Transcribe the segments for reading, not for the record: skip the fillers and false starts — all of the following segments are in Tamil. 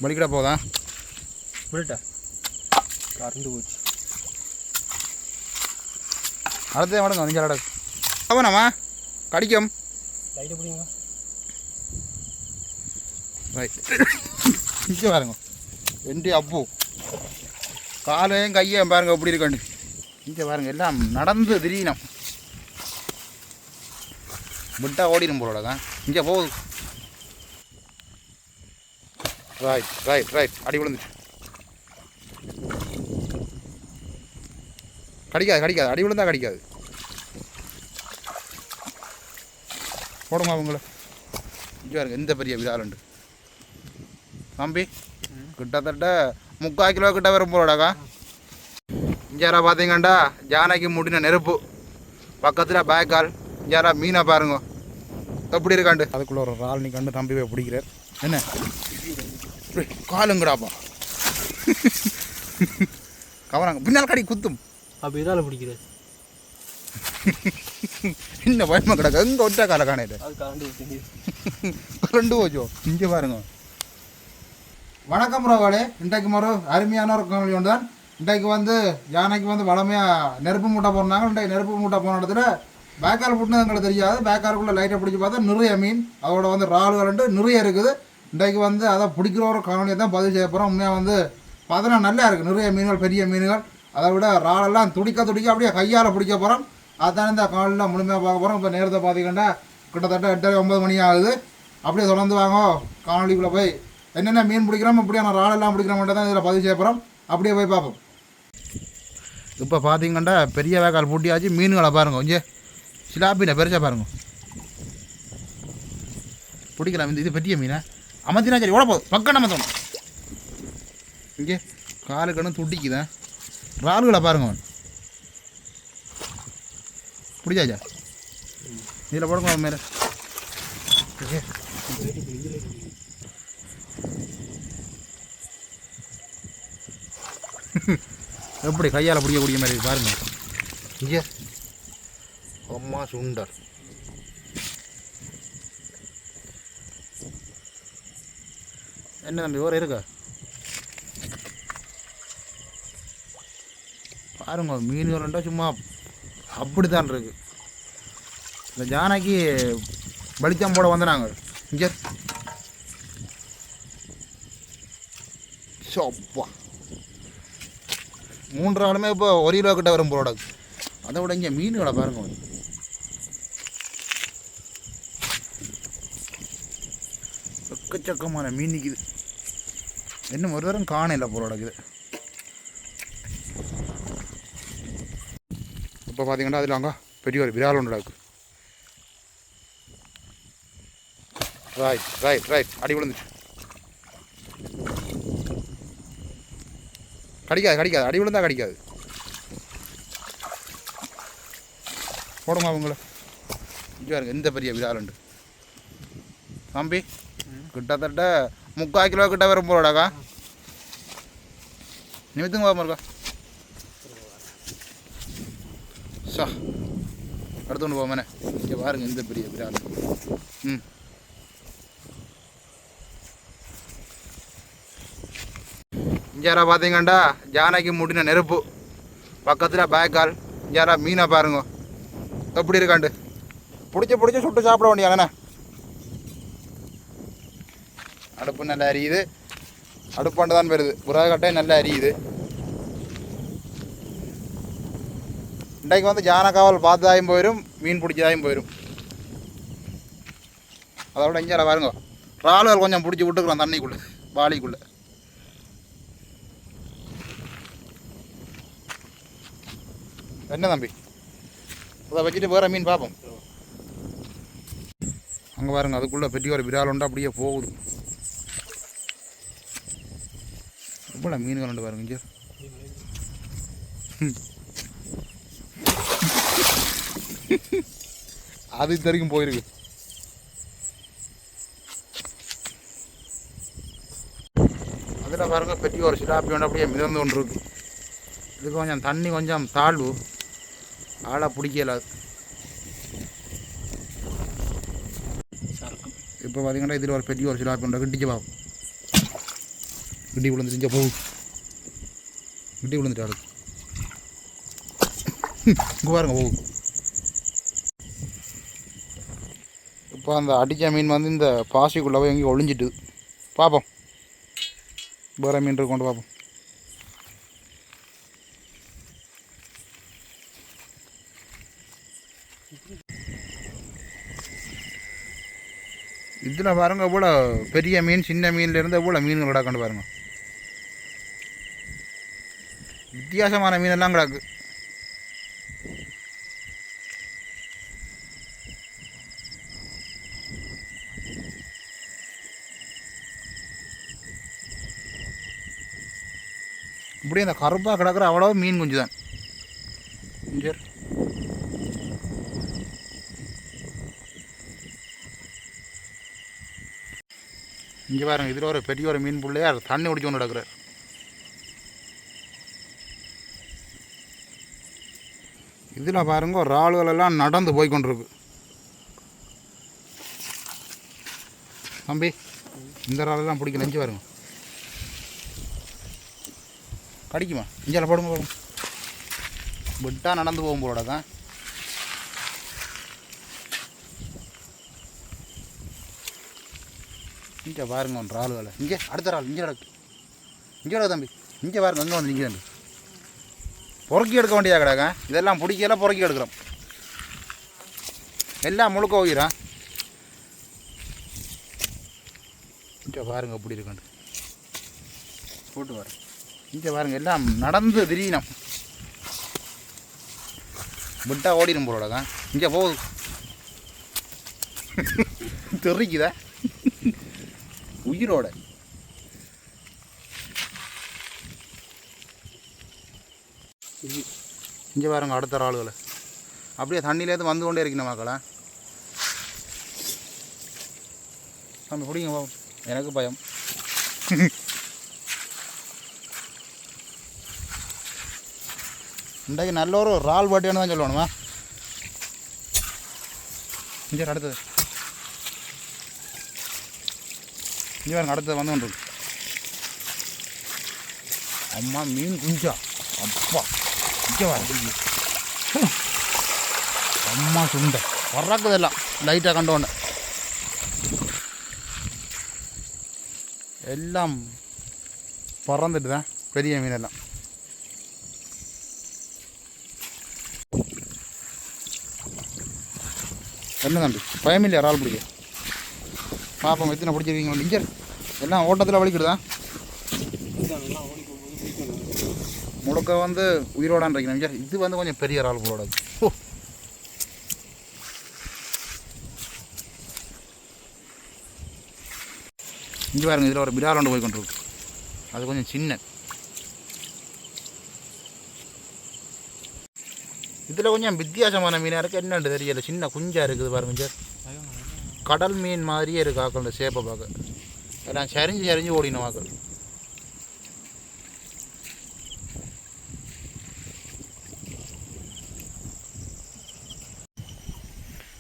வலிக்கிட போதா விட்டுட்டா கறந்து போச்சு. அடுத்த மடங்க நெஞ்சாலடா அவனாமா கடிக்கும் லைட்டை பிடிங்க. ரைட் இங்கே பாருங்க வெண்டி அப்பு காலையும் கையும் பாருங்க எப்படி இருக்காண்டு. இங்கே பாருங்க எல்லாம் நடந்து திடீனம் விட்டா ஓடிடும் போலடா. இங்கே போகுது. ரைட் ரைட் ரைட் அடி விழுந்துச்சு. கடிக்காது கடிக்காது அடி விழுந்தா கடிக்காது. போடுமா அவங்கள. இங்கே பாருங்க எந்த பெரிய விதாலண்டு தம்பி கிட்டத்தட்ட 3/4 கிலோ கிட்ட வரும் போலடாக்கா. இஞ்சாரா பார்த்தீங்கண்டா ஜானைக்கு முடின நெருப்பு பக்கத்தில் பேக்கால். இஞ்சாரா மீனை பாருங்க எப்படி இருக்காண்டு. அதுக்குள்ளே ஒரு ரால் நீ கண்டு தம்பி போய் பிடிக்கிறார். என்ன காலுங்கடாப்பா கவராங்க பின்னால் கடி குத்தும். அப்போ இதால் பிடிக்கிறது என்ன பயமா கிடக்கு. எங்கே ஒற்ற காலை காணையில அது கரண்டு போச்சோ. இங்கே பாருங்க. வணக்கம் ரோவாடே. இன்றைக்கு ஒரு அருமையான ஒரு காணொலி ஒன்று தான். இன்றைக்கு வந்து யானைக்கு வந்து வளமையாக நெருப்பு மூட்டை போனாங்க. இன்றைக்கு நெருப்பு மூட்டை போன இடத்துல பேக்கால் புட்டுனது எங்களுக்கு தெரியாது. பேக்காலுக்குள்ளே லைட்டை பிடிச்சி பார்த்தா நிறைய மீன் அதோட வந்து இறால்கள் நிறைய இருக்குது. இன்றைக்கு வந்து அதை பிடிக்கிற ஒரு காணொலியை தான் பதிவு செய்ய போகிறோம். உண்மையாக வந்து பார்த்தோன்னா நல்லா இருக்குது. நிறைய மீன்கள் பெரிய மீன்கள். அதை விட இறாலெல்லாம் துடிக்க துடிக்க அப்படியே கையால் பிடிக்க போகிறோம். அதுதானே இந்த காணொலியில் முழுமையாக பார்க்க போகிறோம். இப்போ நேரத்தை பார்த்தீங்கன்னா கிட்டத்தட்ட 8-9 மணி ஆகுது. அப்படியே தொடர்ந்து வாங்க காணொலிக்குள்ளே போய் என்னென்ன மீன் பிடிக்கிறோம் இப்படியான இறாலெல்லாம் பிடிக்கிறோம்ட்டு தான் இதில் பதிவு செய்ய போகிறோம். அப்படியே போய் பார்ப்போம். இப்போ பார்த்தீங்கன்னா பெரிய வேக்கால் பூட்டியாச்சு. மீன்களை பாருங்க கொஞ்சம் சிலாப்பின பெருசாக பாருங்க பிடிக்கலாம். இந்த இது பெரிய மீனை அமர்த்தினா சரி ஓட போதும் பக்கம் நம்ம தோணும். இங்கே காலுக்கணும் துட்டிக்குதான். இறால்களை பாருங்க பிடிச்சாச்சா இதில் போடுங்க மேலே. எப்படி கையால் பிடிக்கக்கூடிய மாதிரி பாருங்க. இங்கே அம்மா சுண்டர் என்ன தம்பி ஒரு இருக்கா பாருங்க. மீன்கள் சும்மா அப்படித்தான் இருக்கு. இந்த ஜானைக்கு வெளிச்சம் போட வந்தாங்க. இங்கே சோப்பா 3 ஆளுமே இப்போ 1 கிலோ கிட்ட வரும் போட. அதை விட இங்கே மீன்களை பாருங்க எக்கச்சக்கமான மீன் நிற்கிது. இன்னும் ஒரு தரம் காணையில் போல இருக்குது. இப்போ பார்த்தீங்கன்னா அதில் அங்கே பெரிய ஒரு விரால் ஒன்று இருக்குது. ரைட் ரைட் ரைட் அடி விழுந்துச்சு. கடிக்காது கடிக்காது அடி விழுந்தா கடிக்காது. போடுங்க அவங்கள. இங்கே பாருங்க எந்த பெரிய விராலுண்டு தம்பி கிட்டத்தட்ட 3/4 கிலோ கிட்ட வரும் போலடாக்கா. நிமித்துங்க பாப்பா இருக்கா சா அடுத்து ஒன்று போமேனே. இங்கே பாருங்க எந்த பெரிய விரால். இஞ்சாரா பார்த்தீங்கண்டா ஜானைக்கு முடின நெருப்பு பக்கத்தில் பேக்கால். இஞ்சாரா மீனை பாருங்க எப்படி இருக்காண்டு. பிடிச்சி சுட்டு சாப்பிட வேண்டியாங்கண்ணே. அடுப்பு நல்லா அரியுது. அடுப்பாண்டு தான் வருது. புறாக்கட்டை நல்லா அரியுது. இன்றைக்கு வந்து ஜானை காவல் பார்த்ததாயும் போயிடும் மீன் பிடிச்சதாயும் போயிடும். அதோட இஞ்சால பாருங்க இறால்கள் கொஞ்சம் பிடிச்சி விட்டுக்கலாம் தண்ணிக்குள்ளே வாளிக்குள்ளே. என்ன தம்பி அதை வச்சுட்டு வேறு மீன் பார்ப்போம். அங்கே பாருங்க அதுக்குள்ளே பெரிய ஒரு விரால் உண்டு அப்படியே போகுது. எவ்வளோ மீன்கள் உண்டு பாருங்க. இங்கே அது தெரிக்கும் போயிருக்கு. அதில் பாருங்க பெரிய ஒரு சிலாப்பி ஒன்று அப்படியே மிதந்து கொண்டு இருக்கு. இது கொஞ்சம் தண்ணி கொஞ்சம் தாழ்வு ஆளாக பிடிக்கலாது. இப்போ பார்த்தீங்கன்னா இதில் ஒரு பெரிய ஒரு சிலாப்பி ஒன்று கிட்டிச்சு பார்ப்போம். இடி விழுந்துட்டு இங்கே போகும். இடி விழுந்துட்டு ஆளுக்கு இங்கே பாருங்க போகும். இப்போ அந்த அடித்த மீன் வந்து இந்த பாசிக்குள்ளே போய் எங்கேயும் ஒளிஞ்சிட்டு பார்ப்போம். வேறு மீன் கொண்டு பார்ப்போம். இதில் பாருங்க இவ்வளோ பெரிய மீன் சின்ன மீன்லேருந்து இவ்வளோ மீன்கள் கிடக்குன்னு பாருங்க. வித்தியாசமான மீனெல்லாம் கிடக்கு. இப்படி அந்த கருப்பாக கிடக்கிற அவ்வளோ மீன் குஞ்சு தான். சரி இங்கே பாருங்க, இதில் ஒரு பெரிய ஒரு மீன் பிள்ளையா தண்ணி குடிச்சு கொண்டு கிடக்குறார். இதில் பாருங்க ஒரு ஆளுகளெல்லாம் நடந்து போய் கொண்டிருக்கு. தம்பி இந்த இறாலெல்லாம் பிடிக்க நெஞ்சு பாருங்க, கடிக்குமா? இஞ்சால போடுங்க போடுங்க. விட்டா நடந்து போகும் போலதான். இங்கே பாருங்க ஒன்று ஆள் வேலை. இங்கே அடுத்த ஆள் இங்கே கிடக்கு. இங்கே கிடக்கு தம்பி. இங்கே பாருங்க அங்கே வந்து நிற்கிறேன். பொறுக்கி எடுக்க வேண்டியதாக கிடக்க. இதெல்லாம் பிடிக்கலாம் பொறுக்கி எடுக்கிறோம். எல்லாம் முழுக்க போகிறான். இங்கே பாருங்க எப்படி இருக்காண்டு போட்டு வர. இங்கே பாருங்க எல்லாம் நடந்து திரியணும். விட்டா ஓடிடும் போலோடதான். இங்கே போகுது. தெரிக்குதா உயிரோட. இங்கே பாருங்க அடுத்த ஆளுகளை அப்படியே தண்ணியிலேருந்து வந்து கொண்டே இருக்கணும் மக்களை. நம்ம பிடிங்க பாவம், எனக்கு பயம். இன்றைக்கு நல்ல ஒரு இறால் பாட்டியானு தான் சொல்லணுமா. இங்கே அடுத்தது இங்கே பாருங்க அடுத்தது வந்து கொண்டு. அம்மா மீன் குஞ்சா அப்பா. இங்கே பாருங்க அம்மா சுண்டை பறக்குதெல்லாம் லைட்டாக கண்டோன்னு எல்லாம் பறந்துட்டு தான் பெரிய மீனெல்லாம். என்ன தம்பி பயமில்லையா இறால் பிடிக்க? பாப்போம் எத்தனை பிடிச்சிருக்கீங்க. இங்கே எல்லாம் ஓட்டத்தில் வலிக்கிடுதா? முழுக்க வந்து உயிரோடான் இருக்கணும். இது வந்து கொஞ்சம் பெரிய இறால் போலோட. இங்கே பாருங்க இதில் ஒரு பிரால் ஒன்று போய் கொண்டிருக்கு. அது கொஞ்சம் சின்ன. இதில் கொஞ்சம் வித்தியாசமான மீனாக இருக்குது. என்னென்னு தெரியல, சின்ன குஞ்சாக இருக்குது பாருங்க சார். கடல் மீன் மாதிரியே இருக்குது ஆக்களோட சேப்பை பார்க்க. எல்லாம் சரிஞ்சு ஓடினோம் ஆக்கள்.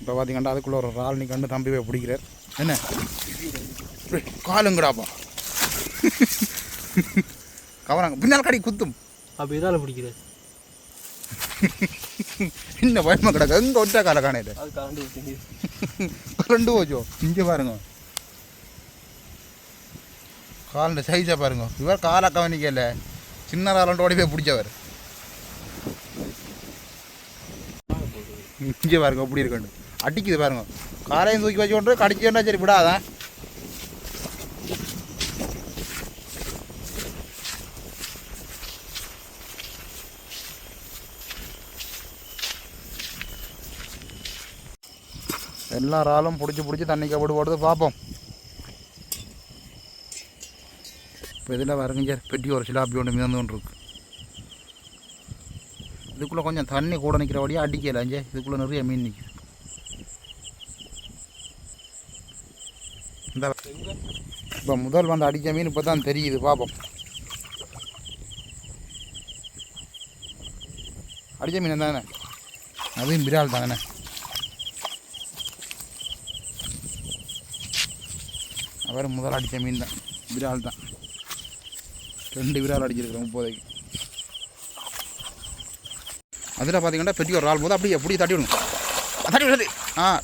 இப்போ பார்த்தீங்கன்னா அதுக்குள்ளே ஒரு இறால் நீ கண்டு தம்பி போய் பிடிக்கிறார். என்ன காலுங்கடாப்பா கவராங்க பின்னால் கடி குத்தும். அப்போ இதால் பிடிக்கிறார். இன்னும் பயமா கிடக்கு. எங்கே ஒட்டா காலை காணையில அது கரண்டு போச்சோ. இங்கே பாருங்க காலண்ட சைஸாக பாருங்க. இவர் காலை கவனிக்கல, சின்ன இறாலோட ஓடி போய் பிடிச்சவர். இங்கே பாருங்க எப்படி இருக்கண்டு அடிக்குது பாருங்க. காலையும் தூக்கி வச்சு கொண்டு கடிச்சுன்னா சரி விடாதான். எல்லா இறாலும் பிடிச்சி தண்ணிக்கு அப்படி போடுறது பார்ப்போம். இப்போ இதில் பாருங்க சார் பெட்டி ஒரு சிலாப்பி ஒன்று மிதந்து கொண்டு இருக்கு. இதுக்குள்ளே கொஞ்சம் தண்ணி கூட நிற்கிறபடியாக அடிக்கல. அஞ்சே இதுக்குள்ளே நிறைய மீன் நிற்குது. இந்த இப்போ முதல் வந்து அடித்த மீன் இப்போ தான் தெரியுது. பார்ப்போம். அடித்த மீன் தானே, அதுவும் விரால் தானே. அவர் முதல் அடித்த மீன் தான், விரால் தான். 2 விரால் அடிச்சிருக்கிறோம் இப்போதைக்கு. அதில் பார்த்தீங்கன்னா பெரிய ஒரு ஆள் போது அப்படியே எப்படி தட்டி விடுங்க. தட்டி விடு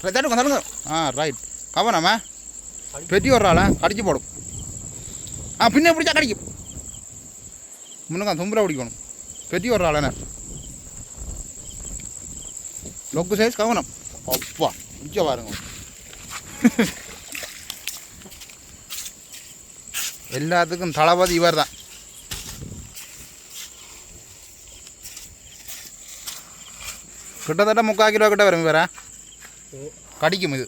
தட்டுங்க தட்டுங்க. ரைட் கவனம்மா. பெரிய ஒரு ஆளை கடிச்சு போடும். பின்ன பிடிச்சா கடிக்கும். முன்னுங்க தும்புல பிடிக்கணும். பெரிய ஒரு ஆளண்ணே. லொக்கு சைஸ் கவனம். அப்பா பிடிச்ச பாருங்க. எல்லாத்துக்கும் தளபதி இவர் தான். கிட்டத்தட்ட 3/4 கிலோ கிட்ட வரும் வேற கடிக்கும் இது.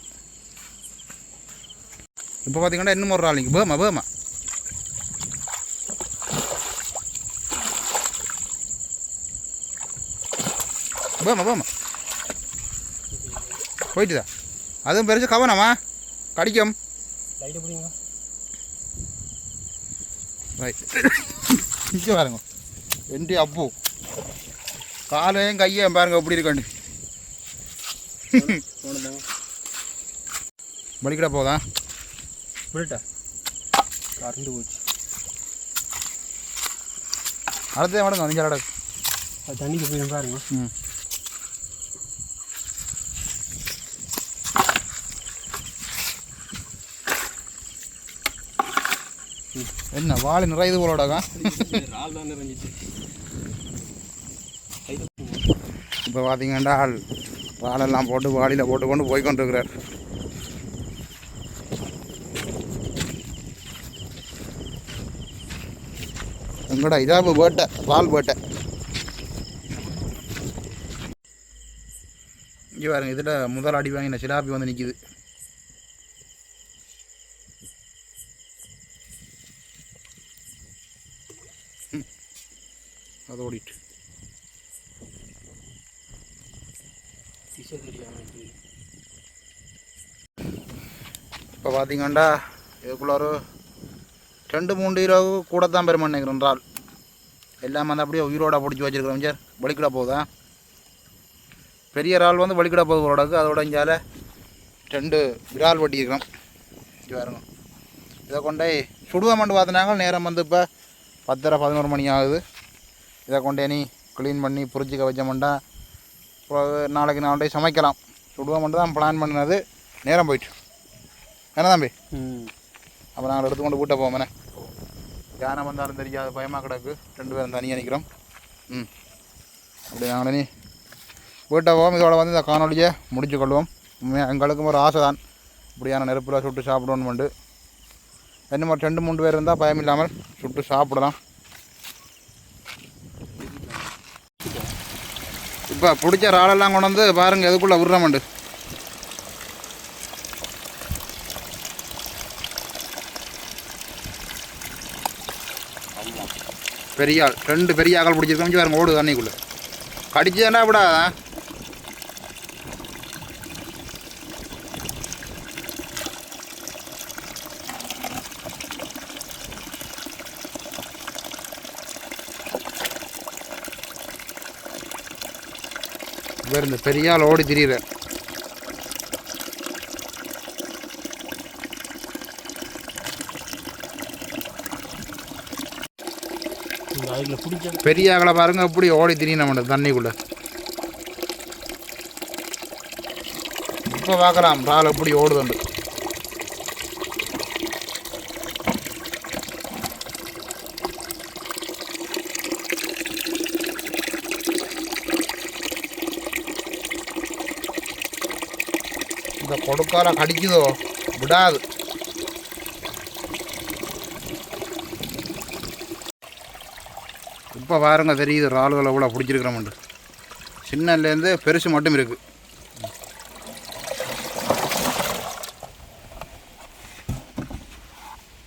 இப்போ பார்த்தீங்கன்னா இன்னும் ஒரு ஆளுங்க பேமா போயிட்டுதா. அதுவும் பெருசு கவனமா கடிக்கும். ரைட் பாருங்க. என்டி அப்பு காலையும் கையும் பாருங்க எப்படி இருக்காண்டு. வலிக்கிட போதா கறந்து போச்சு. அடுத்த மேடம் கொஞ்சம் அது தண்ணிக்கு போய் பாருங்க. என்ன வாழை நிறைய இது போலோடாக்கா. இப்போ பார்த்தீங்கன்னா வாழெல்லாம் போட்டு வாளியில் போட்டு கொண்டு போய் கொண்டிருக்கிறார். எங்கடா இதாப்பு வேட்டை வால் வேட்டை. இங்கே பாருங்க இதில் முதல் அடி வாங்கின சிலாப்பி வந்து நிற்கிது. அது ஓடிட்டு இப்போ பார்த்தீங்கன்னா இதுக்குள்ள ஒரு 2-3 கிலோ கூட தான் பெருமை நினைக்கிறேன் இறால். எல்லாம் வந்து அப்படியே உயிரோட பிடிச்சி வச்சுருக்கிறோம். சார் வலிக்கிட போகுதா. பெரிய இறால் வந்து வலிக்கிட போகுது போலோடக்கு. அதோட இஞ்சால 2 விரால் வெட்டியிருக்கிறோம். இது பாருங்க. இதை கொண்டே சுடுவோம்னு பார்த்தினாங்க. நேரம் வந்து இப்போ 10:30-11 மணி ஆகுது. இதை கொண்டே நீ க்ளீன் பண்ணி புரிச்சிக்க வச்சோம்னா நாளைக்கு நான் கொண்டே சமைக்கலாம். சுடுவோம்னு தான் பிளான் பண்ணினது. நேரம் போயிட்டு என்ன தம்பி. அப்போ நாங்கள் எடுத்துக்கொண்டு வீட்டை போவோம்ண்ணே. யானை வந்தாலும் தெரியாது பயமாக கிடக்கு. 2 பேரும் தனியாக நிற்கிறோம். அப்படி நாங்களே நீ வீட்டை போவோம். இதோட வந்து இந்த காணொலியை முடிச்சு கொள்வோம். எங்களுக்கும் ஒரு ஆசை தான் இப்படியான நெருப்பில் சுட்டு சாப்பிடணும்னு. இன்னும் ஒரு 2-3 பேர் இருந்தால் பயம் இல்லாமல் சுட்டு சாப்பிடலாம். இப்போ பிடிச்ச இறாலெல்லாம் கொண்டு வந்து பாருங்கள் எதுக்குள்ளே விடுறோம்ண்டு. பெரிய ஆள் 2 பெரிய ஆக்கள் பிடிச்சிருக்கோம். பாருங்க ஓடு தண்ணிக்குள்ளே கடிச்சதுன்னா விடா. வேறு இந்த பெரிய ஆள் ஓடி திரியிற. பெரிய ஆக்களை பாருங்க எப்படி ஓடி திரியும் நம்ம தண்ணிக்குள்ள. இப்போ பார்க்கலாம் இறால் எப்படி ஓடுதுண்டு. இந்த கொடுக்கால கடிக்குதோ விடாது. இப்போ பாருங்க தெரியுது இறால்களை எவ்வளோ பிடிச்சிருக்கிறோம்ண்டு. சின்னலேருந்து பெருசு மட்டும் இருக்குது.